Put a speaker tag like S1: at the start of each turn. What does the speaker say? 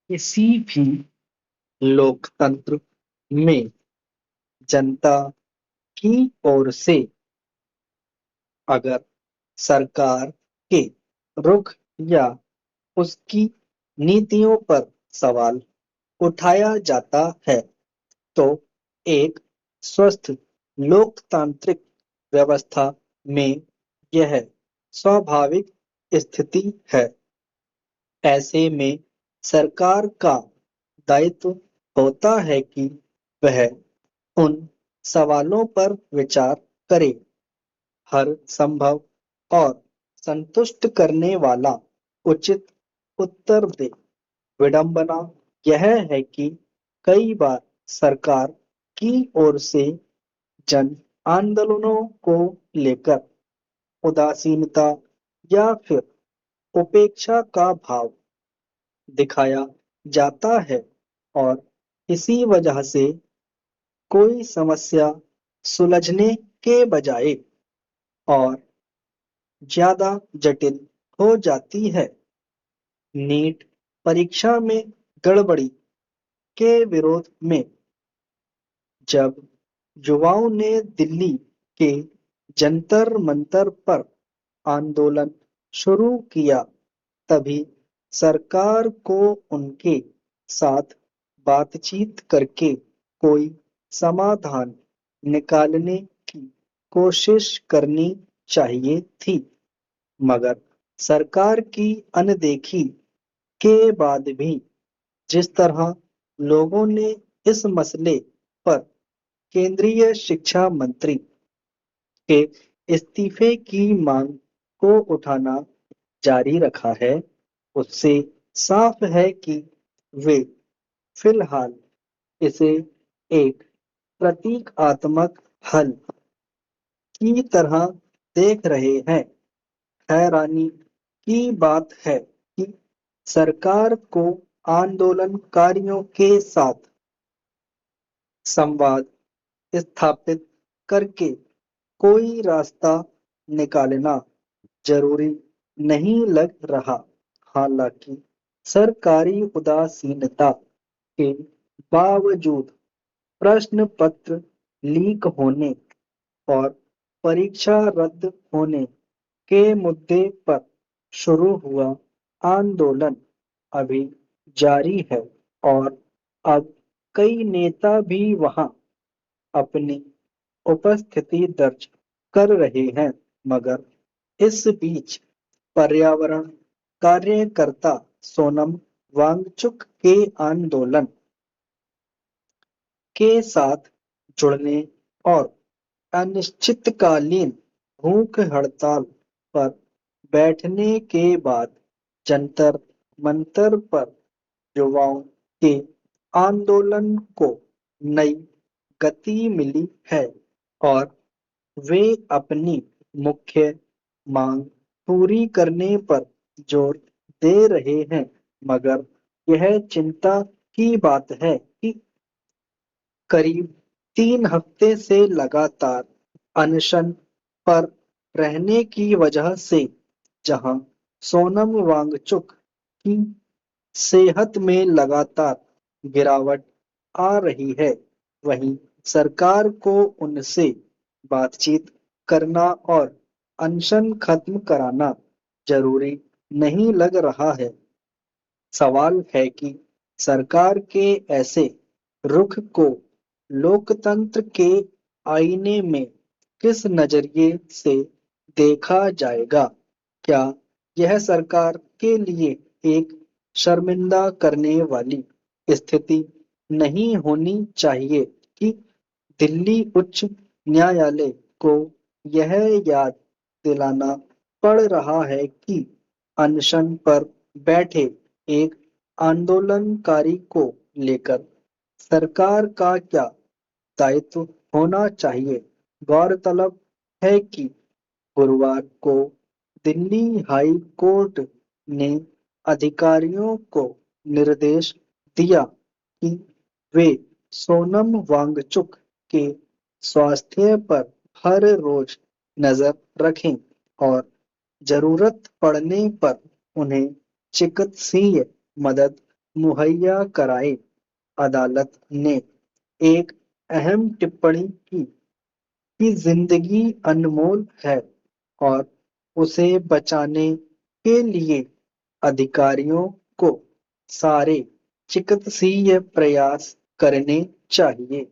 S1: किसी भी लोकतंत्र में जनता की ओर से अगर सरकार के रुख या उसकी नीतियों पर सवाल उठाया जाता है तो एक स्वस्थ लोकतांत्रिक व्यवस्था में यह स्वाभाविक स्थिति है। ऐसे में सरकार का दायित्व होता है कि वह उन सवालों पर विचार करे, हर संभव और संतुष्ट करने वाला उचित उत्तर दे। विडंबना यह है कि कई बार सरकार की ओर से जन आंदोलनों को लेकर उदासीनता या फिर उपेक्षा का भाव दिखाया जाता है और इसी वजह से कोई समस्या सुलझने के बजाय और ज्यादा जटिल हो जाती है। नीट परीक्षा में गड़बड़ी के विरोध में जब युवाओं ने दिल्ली के जंतर मंतर पर आंदोलन शुरू किया, तभी सरकार को उनके साथ बातचीत करके कोई समाधान निकालने की कोशिश करनी चाहिए थी। मगर सरकार की अनदेखी के बाद भी जिस तरह लोगों ने इस मसले पर केंद्रीय शिक्षा मंत्री के इस्तीफे की मांग को उठाना जारी रखा है, उससे साफ है कि वे फिलहाल इसे एक प्रतीकात्मक हल की तरह देख रहे हैं। हैरानी की बात है कि सरकार को आंदोलनकारियों के साथ संवाद स्थापित करके कोई रास्ता निकालना जरूरी नहीं लग रहा। हालांकि सरकारी उदासीनता के बावजूद प्रश्न पत्र लीक होने और परीक्षा रद्द होने के मुद्दे पर शुरू हुआ आंदोलन अभी जारी है और अब कई नेता भी वहां अपनी उपस्थिति दर्ज कर रहे हैं। मगर इस बीच पर्यावरण कार्यकर्ता सोनम वांगचुक के आंदोलन के साथ जुड़ने और अनिश्चितकालीन भूख हड़ताल पर बैठने के बाद जंतर मंतर पर युवाओं के आंदोलन को नई गति मिली है और वे अपनी मुख्य मांग पूरी करने पर जोर दे रहे हैं। मगर यह चिंता की बात है कि करीब 3 हफ्ते से लगातार अनशन पर रहने की वजह से जहां सोनम वांगचुक की सेहत में लगातार गिरावट आ रही है, वहीं सरकार को उनसे बातचीत करना और अनशन खत्म कराना जरूरी नहीं लग रहा है। सवाल है कि सरकार के ऐसे रुख को लोकतंत्र के आईने में किस नजरिए से देखा जाएगा। क्या यह सरकार के लिए एक शर्मिंदा करने वाली स्थिति नहीं होनी चाहिए कि दिल्ली उच्च न्यायालय को यह याद दिलाना पड़ रहा है कि अनशन पर बैठे एक आंदोलनकारी को लेकर सरकार का क्या दायित्व होना चाहिए। गौरतलब है कि गुरुवार को दिल्ली हाई कोर्ट ने अधिकारियों को निर्देश दिया कि वे सोनम वांगचुक के स्वास्थ्य पर हर रोज नजर रखें और जरूरत पड़ने पर उन्हें चिकित्सीय मदद मुहैया कराए। अदालत ने एक अहम टिप्पणी की कि जिंदगी अनमोल है और उसे बचाने के लिए अधिकारियों को सारे चिकित्सीय प्रयास करने चाहिए।